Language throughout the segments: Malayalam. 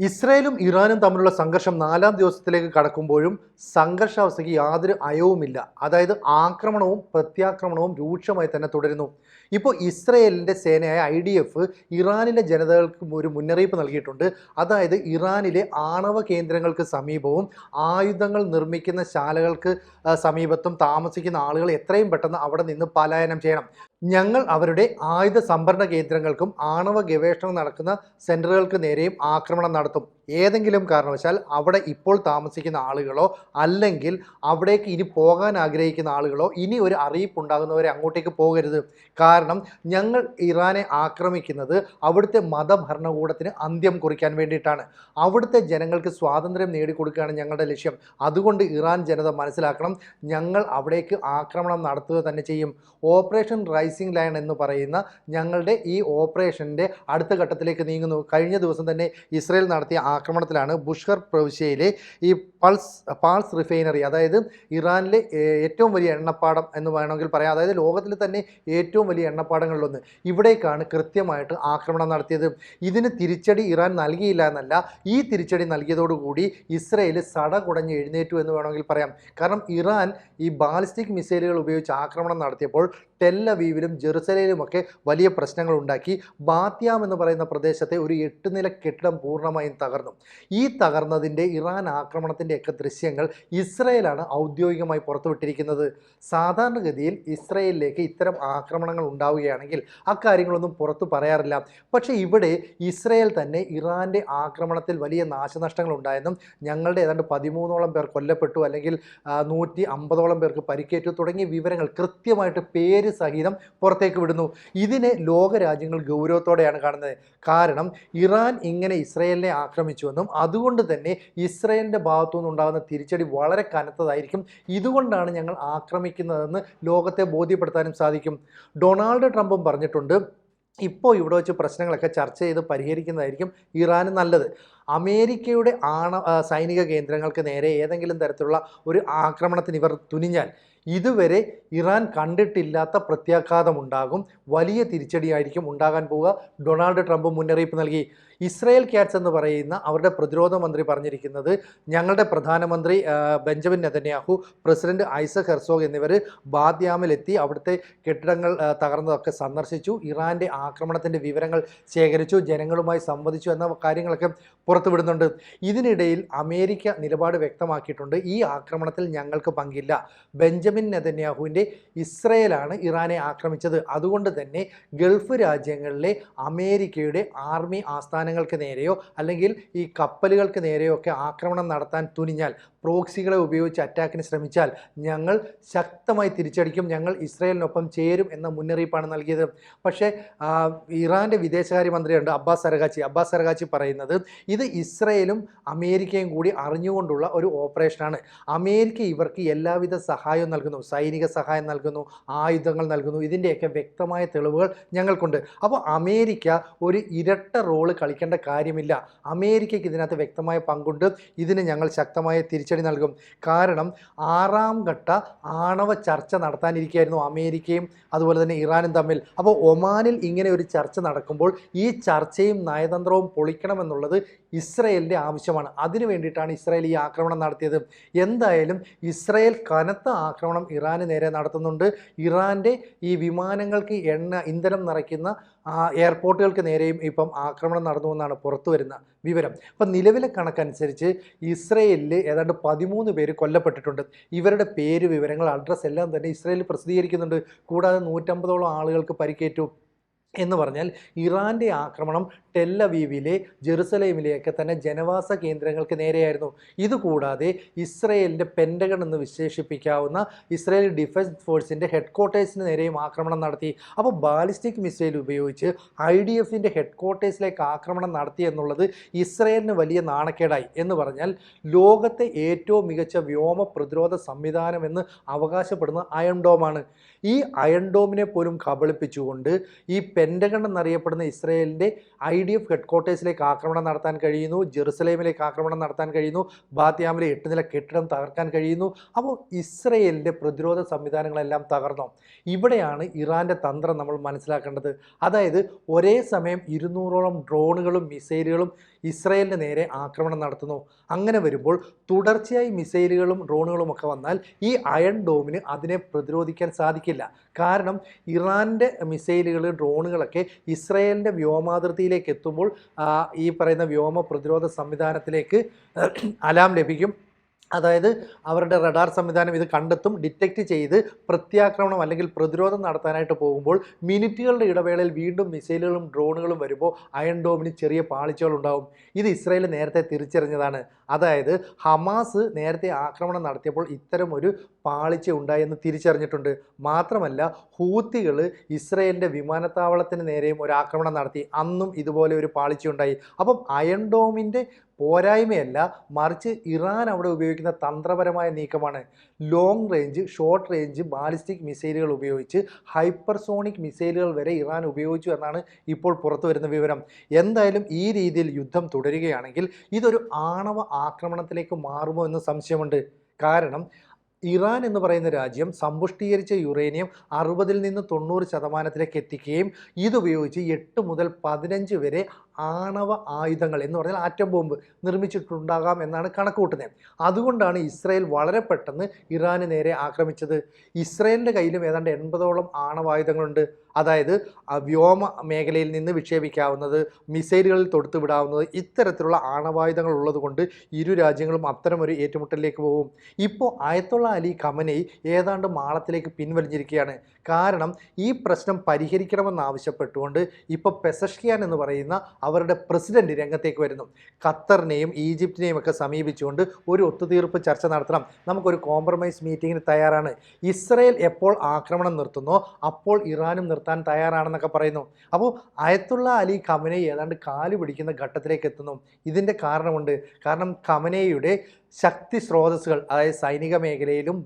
ഇസ്രയേലും ഇറാനും തമ്മിലുള്ള സംഘർഷം 4-ാം ദിവസത്തിലേക്ക് കടക്കുമ്പോഴും സംഘർഷാവസ്ഥയ്ക്ക് യാതൊരു അയവുമില്ല. അതായത് ആക്രമണവും പ്രത്യാക്രമണവും രൂക്ഷമായി തന്നെ തുടരുന്നു. ഇപ്പോൾ ഇസ്രയേലിൻ്റെ സേനയായ IDF ഇറാനിലെ ജനതകൾക്ക് ഒരു മുന്നറിയിപ്പ് നൽകിയിട്ടുണ്ട്. അതായത് ഇറാനിലെ ആണവ കേന്ദ്രങ്ങൾക്ക് സമീപവും ആയുധങ്ങൾ നിർമ്മിക്കുന്ന ശാലകൾക്ക് സമീപത്തും താമസിക്കുന്ന ആളുകൾ എത്രയും പെട്ടെന്ന് അവിടെ നിന്ന് പലായനം ചെയ്യണം. ഞങ്ങൾ അവരുടെ ആയുധ സംഭരണ കേന്ദ്രങ്ങൾക്കും ആണവ ഗവേഷണം നടക്കുന്ന സെന്ററുകൾക്ക് നേരെയും ആക്രമണം നടത്തും. ഏതെങ്കിലും കാരണവശാൽ അവിടെ ഇപ്പോൾ താമസിക്കുന്ന ആളുകളോ അല്ലെങ്കിൽ അവിടേക്ക് ഇനി പോകാൻ ആഗ്രഹിക്കുന്ന ആളുകളോ ഇനി ഒരു അറിയിപ്പ് ഉണ്ടാകുന്നവരെ അങ്ങോട്ടേക്ക് പോകരുത്. കാരണം ഞങ്ങൾ ഇറാനെ ആക്രമിക്കുന്നത് അവിടുത്തെ മതഭരണകൂടത്തിന് അന്ത്യം കുറിക്കാൻ വേണ്ടിയിട്ടാണ്. അവിടുത്തെ ജനങ്ങൾക്ക് സ്വാതന്ത്ര്യം നേടിക്കൊടുക്കുകയാണ് ഞങ്ങളുടെ ലക്ഷ്യം. അതുകൊണ്ട് ഇറാൻ ജനത മനസ്സിലാക്കണം, ഞങ്ങൾ അവിടേക്ക് ആക്രമണം നടത്തുക തന്നെ ചെയ്യും. ഓപ്പറേഷൻ റൈസിംഗ് ലയൺ എന്ന് പറയുന്ന ഞങ്ങളുടെ ഈ ഓപ്പറേഷൻ്റെ അടുത്ത ഘട്ടത്തിലേക്ക് നീങ്ങുന്നു. കഴിഞ്ഞ ദിവസം തന്നെ ഇസ്രയേൽ നടത്തിയ ആക്രമണത്തിലാണ് ബുഷ്ഹർ പ്രവിശ്യയിലെ ഈ പാൾസ് റിഫൈനറി, അതായത് ഇറാനിലെ ഏറ്റവും വലിയ എണ്ണപ്പാടം എന്ന് വേണമെങ്കിൽ പറയാം, അതായത് ലോകത്തിൽ തന്നെ ഏറ്റവും വലിയ എണ്ണപ്പാടങ്ങളിലൊന്ന്, ഇവിടേക്കാണ് കൃത്യമായിട്ട് ആക്രമണം നടത്തിയത്. ഇതിന് തിരിച്ചടി ഇറാൻ നൽകിയില്ല എന്നല്ല, ഈ തിരിച്ചടി നൽകിയതോടുകൂടി ഇസ്രയേൽ സടകുടഞ്ഞ് എഴുന്നേറ്റു എന്ന് വേണമെങ്കിൽ പറയാം. കാരണം ഇറാൻ ഈ ബാലിസ്റ്റിക് മിസൈലുകൾ ഉപയോഗിച്ച് ആക്രമണം നടത്തിയപ്പോൾ ടെൽ അവീവിലും ജെറുസലേമിലുമൊക്കെ വലിയ പ്രശ്നങ്ങൾ ഉണ്ടാക്കി. ബാത്യാം എന്ന് പറയുന്ന പ്രദേശത്തെ ഒരു 8 നില കെട്ടിടം പൂർണ്ണമായും തകർന്നു. ഈ തകർന്നതിൻ്റെ ഇറാൻ ആക്രമണത്തിൻ്റെയൊക്കെ ദൃശ്യങ്ങൾ ഇസ്രയേലാണ് ഔദ്യോഗികമായി പുറത്തുവിട്ടിരിക്കുന്നത്. സാധാരണഗതിയിൽ ഇസ്രയേലിലേക്ക് ഇത്തരം ആക്രമണങ്ങൾ ഉണ്ടാവുകയാണെങ്കിൽ അക്കാര്യങ്ങളൊന്നും പുറത്തു പറയാറില്ല. പക്ഷേ ഇവിടെ ഇസ്രയേൽ തന്നെ ഇറാൻ്റെ ആക്രമണത്തിൽ വലിയ നാശനഷ്ടങ്ങൾ ഉണ്ടായെന്നും ഞങ്ങളുടെ ഏതാണ്ട് 13ഓളം പേർ കൊല്ലപ്പെട്ടു അല്ലെങ്കിൽ 150ഓളം പേർക്ക് പരിക്കേറ്റു തുടങ്ങിയ വിവരങ്ങൾ കൃത്യമായിട്ട് പേര് സഹിതം പുറത്തേക്ക് വിടുന്നു. ഇതിനെ ലോകരാജ്യങ്ങൾ ഗൗരവത്തോടെയാണ് കാണുന്നത്. കാരണം ഇറാൻ ഇങ്ങനെ ഇസ്രയേലിനെ ആക്രമിച്ചുവെന്നും അതുകൊണ്ട് തന്നെ ഇസ്രയേലിൻ്റെ ഭാഗത്തു നിന്നുണ്ടാകുന്ന തിരിച്ചടി വളരെ കനത്തതായിരിക്കും, ഇതുകൊണ്ടാണ് ഞങ്ങൾ ആക്രമിക്കുന്നതെന്ന് ലോകത്തെ ബോധ്യപ്പെടുത്താനും സാധിക്കും. ഡൊണാൾഡ് ട്രംപും പറഞ്ഞിട്ടുണ്ട്, ഇപ്പോൾ ഇവിടെ വെച്ച് പ്രശ്നങ്ങളൊക്കെ ചർച്ച ചെയ്ത് പരിഹരിക്കുന്നതായിരിക്കും ഇറാന് നല്ലത്. അമേരിക്കയുടെ സൈനിക കേന്ദ്രങ്ങൾക്ക് നേരെ ഏതെങ്കിലും തരത്തിലുള്ള ഒരു ആക്രമണത്തിന് ഇവർ തുനിഞ്ഞാൽ ഇതുവരെ ഇറാൻ കണ്ടിട്ടില്ലാത്ത പ്രത്യാഘാതമുണ്ടാകും, വലിയ തിരിച്ചടിയായിരിക്കും ഉണ്ടാകാൻ പോവുക. ഡൊണാൾഡ് ട്രംപ് മുന്നറിയിപ്പ് നൽകി. ഇസ്രായേൽ ക്യാറ്റ്സ് എന്ന് പറയുന്ന അവരുടെ പ്രതിരോധ മന്ത്രി പറഞ്ഞിരിക്കുന്നത്, ഞങ്ങളുടെ പ്രധാനമന്ത്രി Benjamin Netanyahu, president Isaac Herzog എന്നിവർ ബാത്യാമിലെത്തി അവിടുത്തെ കെട്ടിടങ്ങൾ തകർന്നതൊക്കെ സന്ദർശിച്ചു, ഇറാൻ്റെ ആക്രമണത്തിൻ്റെ വിവരങ്ങൾ ശേഖരിച്ചു, ജനങ്ങളുമായി സംവദിച്ചു എന്ന കാര്യങ്ങളൊക്കെ പുറത്തുവിടുന്നുണ്ട്. ഇതിനിടയിൽ അമേരിക്ക നിലപാട് വ്യക്തമാക്കിയിട്ടുണ്ട്, ഈ ആക്രമണത്തിൽ ഞങ്ങൾക്ക് പങ്കില്ല. ബെഞ്ചമിൻ നെതന്യാഹുവിൻ്റെ ഇസ്രയേലാണ് ഇറാനെ ആക്രമിച്ചത്. അതുകൊണ്ട് തന്നെ ഗൾഫ് രാജ്യങ്ങളിലെ അമേരിക്കയുടെ ആർമി ആസ്ഥാനങ്ങൾക്ക് നേരെയോ അല്ലെങ്കിൽ ഈ കപ്പലുകൾക്ക് നേരെയോ ഒക്കെ ആക്രമണം നടത്താൻ തുനിഞ്ഞാൽ, പ്രോക്സികളെ ഉപയോഗിച്ച് അറ്റാക്കിന് ശ്രമിച്ചാൽ ഞങ്ങൾ ശക്തമായി തിരിച്ചടിക്കും, ഞങ്ങൾ ഇസ്രയേലിനൊപ്പം ചേരും എന്ന മുന്നറിയിപ്പാണ് നൽകിയത്. പക്ഷേ ഇറാൻ്റെ വിദേശകാര്യമന്ത്രിയുണ്ട് അബ്ബാസ് അരഗാച്ചി പറയുന്നത്, ഇത് ഇസ്രയേലും അമേരിക്കയും കൂടി അറിഞ്ഞുകൊണ്ടുള്ള ഒരു ഓപ്പറേഷനാണ്. അമേരിക്ക ഇവർക്ക് എല്ലാവിധ സഹായവും നൽകുന്നു, സൈനിക സഹായം നൽകുന്നു, ആയുധങ്ങൾ നൽകുന്നു, ഇതിൻ്റെയൊക്കെ വ്യക്തമായ തെളിവുകൾ ഞങ്ങൾക്കുണ്ട്. അപ്പോൾ അമേരിക്ക ഒരു ഇരട്ട റോള് കളിക്കേണ്ട കാര്യമില്ല. അമേരിക്കയ്ക്ക് ഇതിനകത്ത് വ്യക്തമായ പങ്കുണ്ട്. ഇതിന് ഞങ്ങൾ ശക്തമായ തിരിച്ചടി നൽകും. കാരണം 6ാം ഘട്ട ആണവ ചർച്ച നടത്താനിരിക്കുകയായിരുന്നു അമേരിക്കയും അതുപോലെ തന്നെ ഇറാനും തമ്മിൽ. അപ്പോൾ ഒമാനിൽ ഇങ്ങനെ ഒരു ചർച്ച നടക്കുമ്പോൾ ഈ ചർച്ചയും നയതന്ത്രവും പൊളിക്കണമെന്നുള്ളത് ഇസ്രയേലിൻ്റെ ആവശ്യമാണ്. അതിനു വേണ്ടിയിട്ടാണ് ഇസ്രയേൽ ഈ ആക്രമണം നടത്തിയത്. എന്തായാലും ഇസ്രയേൽ കനത്ത ആക്രമണം ഇറാന് നേരെ നടത്തുന്നുണ്ട്. ഇറാൻ്റെ ഈ വിമാനങ്ങൾക്ക് ഇന്ധനം നിറയ്ക്കുന്ന എയർപോർട്ടുകൾക്ക് നേരെയും ഇപ്പം ആക്രമണം നടന്നുവെന്നാണ് പുറത്തു വരുന്ന വിവരം. അപ്പം നിലവിലെ കണക്കനുസരിച്ച് ഇസ്രയേലിൽ ഏതാണ്ട് 13 പേര് കൊല്ലപ്പെട്ടിട്ടുണ്ട്. ഇവരുടെ പേര്, വിവരങ്ങൾ, അഡ്രസ്സ് എല്ലാം തന്നെ ഇസ്രയേൽ പ്രസിദ്ധീകരിക്കുന്നുണ്ട്. കൂടാതെ 150ഓളം ആളുകൾക്ക് പരിക്കേറ്റു. എന്ന് പറഞ്ഞാൽ ഇറാൻ്റെ ആക്രമണം ടെൽ അവീവിലെ ജെറുസലേമിലെയൊക്കെ തന്നെ ജനവാസ കേന്ദ്രങ്ങൾക്ക് നേരെയായിരുന്നു. ഇതുകൂടാതെ ഇസ്രയേലിൻ്റെ പെൻറ്റഗൺ എന്ന് വിശേഷിപ്പിക്കാവുന്ന ഇസ്രയേൽ ഡിഫൻസ് ഫോഴ്സിൻ്റെ ഹെഡ്ക്വാർട്ടേഴ്സിന് നേരെയും ആക്രമണം നടത്തി. അപ്പോൾ ബാലിസ്റ്റിക് മിസൈൽ ഉപയോഗിച്ച് IDFൻ്റെ ഹെഡ്ക്വാർട്ടേഴ്സിലേക്ക് ആക്രമണം നടത്തി എന്നുള്ളത് ഇസ്രയേലിന് വലിയ നാണക്കേടായി. എന്ന് പറഞ്ഞാൽ ലോകത്തെ ഏറ്റവും മികച്ച വ്യോമ പ്രതിരോധ സംവിധാനം എന്ന് അവകാശപ്പെടുന്ന അയൺ ഡോമാണ്. ഈ അയൺ ഡോമിനെ പോലും കബളിപ്പിച്ചുകൊണ്ട് ഈ പെൻറ്റഗൺ എന്നറിയപ്പെടുന്ന ഇസ്രയേലിൻ്റെ IDF ഹെഡ്ക്വാർട്ടേഴ്സിലേക്ക് ആക്രമണം നടത്താൻ കഴിയുന്നു, ജെറുസലേമിലേക്ക് ആക്രമണം നടത്താൻ കഴിയുന്നു, ബാത്യാമിലെ 8 നില കെട്ടിടം തകർക്കാൻ കഴിയുന്നു. അപ്പോൾ ഇസ്രയേലിൻ്റെ പ്രതിരോധ സംവിധാനങ്ങളെല്ലാം തകർന്നു. ഇവിടെയാണ് ഇറാൻ്റെ തന്ത്രം നമ്മൾ മനസ്സിലാക്കേണ്ടത്. അതായത് ഒരേ സമയം 200ഓളം ഡ്രോണുകളും മിസൈലുകളും ഇസ്രയേലിന് നേരെ ആക്രമണം നടത്തുന്നു. അങ്ങനെ വരുമ്പോൾ തുടർച്ചയായി മിസൈലുകളും ഡ്രോണുകളും ഒക്കെ വന്നാൽ ഈ അയൺ ഡോമിന് അതിനെ പ്രതിരോധിക്കാൻ സാധിക്കില്ല. കാരണം ഇറാൻ്റെ മിസൈലുകൾ ഡ്രോണുകളൊക്കെ ഇസ്രയേലിൻ്റെ വ്യോമാതിർത്തിയിലേക്ക് എത്തുമ്പോൾ ഈ പറയുന്ന വ്യോമ പ്രതിരോധ സംവിധാനത്തിലേക്ക് അലാം ലഭിക്കും. അതായത് അവരുടെ റഡാർ സംവിധാനം ഇത് കണ്ടെത്തും, ഡിറ്റക്റ്റ് ചെയ്ത് പ്രത്യാക്രമണം അല്ലെങ്കിൽ പ്രതിരോധം നടത്താനായിട്ട് പോകുമ്പോൾ മിനിറ്റുകളുടെ ഇടവേളയിൽ വീണ്ടും മിസൈലുകളും ഡ്രോണുകളും വരുമ്പോൾ അയൺ ഡോമിന് ചെറിയ പാളിച്ചകളുണ്ടാവും. ഇത് ഇസ്രായേൽ നേരത്തെ തിരിച്ചറിഞ്ഞതാണ്. അതായത് ഹമാസ് നേരത്തെ ആക്രമണം നടത്തിയപ്പോൾ ഇത്തരം ഒരു പാളിച്ച ഉണ്ടായെന്ന് തിരിച്ചറിഞ്ഞിട്ടുണ്ട്. മാത്രമല്ല ഹൂത്തികൾ ഇസ്രായേലിൻ്റെ വിമാനത്താവളത്തിന് നേരെയും ഒരു ആക്രമണം നടത്തി. അന്നും ഇതുപോലെ ഒരു പാളിച്ച ഉണ്ടായി. അപ്പം അയൺ ഡോമിൻ്റെ പോരായ്മയല്ല, മറിച്ച് ഇറാൻ അവിടെ ഉപയോഗിക്കുന്ന തന്ത്രപരമായ നീക്കമാണ്. Long range, short range ballistic മിസൈലുകൾ ഉപയോഗിച്ച് ഹൈപ്പർസോണിക് മിസൈലുകൾ വരെ ഇറാൻ ഉപയോഗിച്ചു എന്നാണ് ഇപ്പോൾ പുറത്തു വരുന്ന വിവരം. എന്തായാലും ഈ രീതിയിൽ യുദ്ധം തുടരുകയാണെങ്കിൽ ഇതൊരു ആണവ ആക്രമണത്തിലേക്ക് മാറുമോ എന്ന് സംശയമുണ്ട്. കാരണം ഇറാൻ എന്ന് പറയുന്ന രാജ്യം സമ്പുഷ്ടീകരിച്ച യുറേനിയം 60 നിന്ന് 90% എത്തിക്കുകയും ഇതുപയോഗിച്ച് 8 മുതൽ 15 വരെ ആണവ ആയുധങ്ങൾ എന്ന് പറഞ്ഞാൽ ആറ്റം ബോംബ് നിർമ്മിച്ചിട്ടുണ്ടാകാം എന്നാണ് കണക്കുകൂട്ടുന്നത്. അതുകൊണ്ടാണ് ഇസ്രായേൽ വളരെ പെട്ടെന്ന് ഇറാന് നേരെ ആക്രമിച്ചത്. ഇസ്രായേലിൻ്റെ കയ്യിലും ഏതാണ്ട് 80ഓളം ആണവായുധങ്ങളുണ്ട്. അതായത് വ്യോമ മേഖലയിൽ നിന്ന് വിക്ഷേപിക്കാവുന്നത്, മിസൈലുകളിൽ തൊടുത്തു വിടാവുന്നത്, ഇത്തരത്തിലുള്ള ആണവായുധങ്ങൾ ഉള്ളത് കൊണ്ട് ഇരു രാജ്യങ്ങളും അത്തരമൊരു ഏറ്റുമുട്ടലിലേക്ക് പോകും. ഇപ്പോൾ അയത്തുള്ള അലി ഖമനേയി ഏതാണ്ട് മാളത്തിലേക്ക് പിൻവലിഞ്ഞിരിക്കുകയാണ്. കാരണം ഈ പ്രശ്നം പരിഹരിക്കണമെന്നാവശ്യപ്പെട്ടുകൊണ്ട് ഇപ്പോൾ പെസഷ്കിയാൻ എന്ന് പറയുന്ന അവരുടെ പ്രസിഡന്റ് രംഗത്തേക്ക് വരുന്നു. ഖത്തറിനെയും ഈജിപ്തിനെയും ഒക്കെ സമീപിച്ചുകൊണ്ട് ഒരു ഒത്തുതീർപ്പ് ചർച്ച നടത്തണം, നമുക്കൊരു കോംപ്രമൈസ് മീറ്റിങ്ങിന് തയ്യാറാണ്. ഇസ്രായേൽ എപ്പോൾ ആക്രമണം നിർത്തുന്നോ അപ്പോൾ ഇറാനും നിർത്താൻ തയ്യാറാണെന്നൊക്കെ പറയുന്നു. അപ്പോൾ അയത്തുള്ള അലി ഖമനേയി ഏതാണ്ട് കാല് പിടിക്കുന്ന ഘട്ടത്തിലേക്ക് എത്തുന്നു. ഇതിൻ്റെ കാരണമുണ്ട്. കാരണം ഖമനേയിയുടെ ശക്തി സ്രോതസ്സുകൾ, അതായത് സൈനിക മേഖലയിലും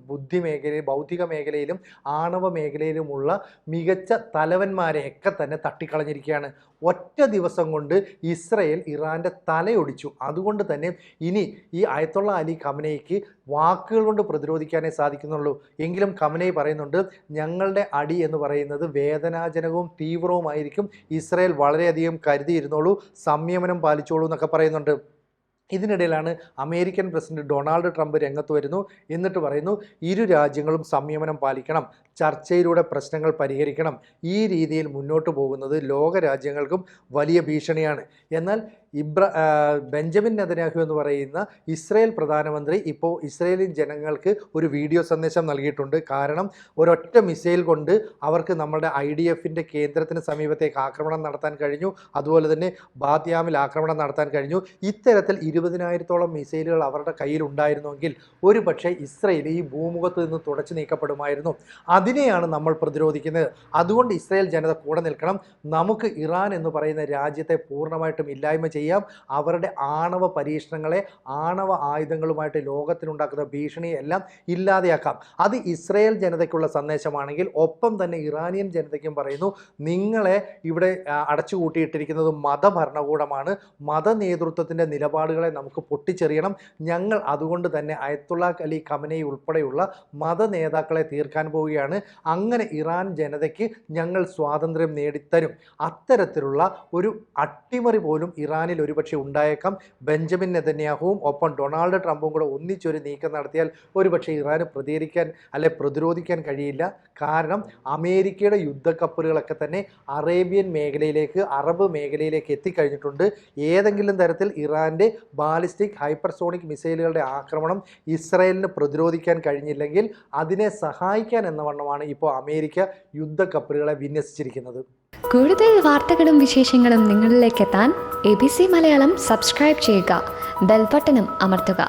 ബൗദ്ധിക മേഖലയിലും ആണവ മേഖലയിലുമുള്ള മികച്ച തലവന്മാരെയൊക്കെ തന്നെ തട്ടിക്കളഞ്ഞിരിക്കുകയാണ്. ഒറ്റ ദിവസം കൊണ്ട് ഇസ്രായേൽ ഇറാൻ്റെ തലയൊടിച്ചു. അതുകൊണ്ട് തന്നെ ഇനി ഈ അയത്തുള്ള അലി ഖമനേയിക്ക് വാക്കുകൾ കൊണ്ട് പ്രതിരോധിക്കാനേ സാധിക്കുന്നുള്ളൂ. എങ്കിലും ഖമനേയി പറയുന്നുണ്ട്, ഞങ്ങളുടെ അടി എന്ന് പറയുന്നത് വേദനാജനകവും തീവ്രവുമായിരിക്കും. ഇസ്രായേൽ വളരെയധികം കരുതിയിരുന്നോളൂ, സംയമനം പാലിച്ചോളൂ എന്നൊക്കെ പറയുന്നുണ്ട്. ഇതിനിടയിലാണ് അമേരിക്കൻ പ്രസിഡന്റ് ഡൊണാൾഡ് ട്രംപ് രംഗത്ത് വരുന്നു. എന്നിട്ട് പറയുന്നു, ഇരു രാജ്യങ്ങളും സംയമനം പാലിക്കണം, ചർച്ചയിലൂടെ പ്രശ്നങ്ങൾ പരിഹരിക്കണം. ഈ രീതിയിൽ മുന്നോട്ട് പോകുന്നത് ലോക രാജ്യങ്ങൾക്കും വലിയ ഭീഷണിയാണ്. എന്നാൽ ബെഞ്ചമിൻ നെതന്യാഹു എന്ന് പറയുന്ന ഇസ്രായേൽ പ്രധാനമന്ത്രി ഇപ്പോൾ ഇസ്രായേലിൻ ജനങ്ങൾക്ക് ഒരു വീഡിയോ സന്ദേശം നൽകിയിട്ടുണ്ട്. കാരണം ഒരൊറ്റ മിസൈൽ കൊണ്ട് അവർക്ക് നമ്മുടെ IDFൻ്റെ കേന്ദ്രത്തിന് സമീപത്തേക്ക് ആക്രമണം നടത്താൻ കഴിഞ്ഞു. അതുപോലെ തന്നെ ബാത്യാമിൽ ആക്രമണം നടത്താൻ കഴിഞ്ഞു. ഇത്തരത്തിൽ 20,000-ഓളം മിസൈലുകൾ അവരുടെ കയ്യിലുണ്ടായിരുന്നുവെങ്കിൽ ഒരു പക്ഷേ ഇസ്രായേൽ ഈ ഭൂമുഖത്ത് നിന്ന് തുടച്ചു നീക്കപ്പെടുമായിരുന്നു. അതിനെയാണ് നമ്മൾ പ്രതിരോധിക്കുന്നത്. അതുകൊണ്ട് ഇസ്രായേൽ ജനത കൂടെ നിൽക്കണം. നമുക്ക് ഇറാൻ എന്ന് പറയുന്ന രാജ്യത്തെ പൂർണ്ണമായിട്ടും ഇല്ലായ്മ ചെയ്യാം. അവരുടെ ആണവ പരീക്ഷണങ്ങളെ, ആണവ ആയുധങ്ങളുമായിട്ട് ലോകത്തിനുണ്ടാക്കുന്ന ഭീഷണിയെല്ലാം ഇല്ലാതെയാക്കാം. അത് ഇസ്രായേൽ ജനതയ്ക്കുള്ള സന്ദേശമാണെങ്കിൽ ഒപ്പം തന്നെ ഇറാനിയൻ ജനതയ്ക്കും പറയുന്നു, നിങ്ങളെ ഇവിടെ അടച്ചുകൂട്ടിയിട്ടിരിക്കുന്നത് മതഭരണകൂടമാണ്. മത നേതൃത്വത്തിൻ്റെ നിലപാടുകളെ നമുക്ക് പൊട്ടിച്ചെറിയണം. ഞങ്ങൾ അതുകൊണ്ട് തന്നെ അയത്തുള്ള അലി ഖമനേയി ഉൾപ്പെടെയുള്ള മത നേതാക്കളെ തീർക്കാൻ പോവുകയാണ്. അങ്ങനെ ഇറാൻ ജനതയ്ക്ക് ഞങ്ങൾ സ്വാതന്ത്ര്യം നേടിത്തരും. അത്തരത്തിലുള്ള ഒരു അട്ടിമറി പോലും ഇറാനിൽ ഒരുപക്ഷെ ഉണ്ടായേക്കാം. ബെഞ്ചമിൻ നെതന്യാഹുവും ഒപ്പം ഡൊണാൾഡ് ട്രംപും കൂടെ ഒന്നിച്ചൊരു നീക്കം നടത്തിയാൽ ഒരുപക്ഷെ ഇറാന് പ്രതിരോധിക്കാൻ കഴിയില്ല. കാരണം അമേരിക്കയുടെ യുദ്ധക്കപ്പലുകളൊക്കെ തന്നെ അറേബ്യൻ മേഖലയിലേക്ക്, അറബ് മേഖലയിലേക്ക് എത്തിക്കഴിഞ്ഞിട്ടുണ്ട്. ഏതെങ്കിലും തരത്തിൽ ഇറാൻ്റെ ബാലിസ്റ്റിക് ഹൈപ്പർസോണിക് മിസൈലുകളുടെ ആക്രമണം ഇസ്രായേലിന് പ്രതിരോധിക്കാൻ കഴിഞ്ഞില്ലെങ്കിൽ അതിനെ സഹായിക്കാൻ എന്ന വണ്ണമാണ് ഇപ്പോൾ അമേരിക്ക യുദ്ധക്കപ്പലുകളെ വിന്യസിച്ചിരിക്കുന്നത്. കൂടുതൽ വാർത്തകളും വിശേഷങ്ങളും നിങ്ങളിലേക്ക് എത്താൻ ABC മലയാളം സബ്സ്ക്രൈബ് ചെയ്യുക, ബെൽ ബട്ടണും അമർത്തുക.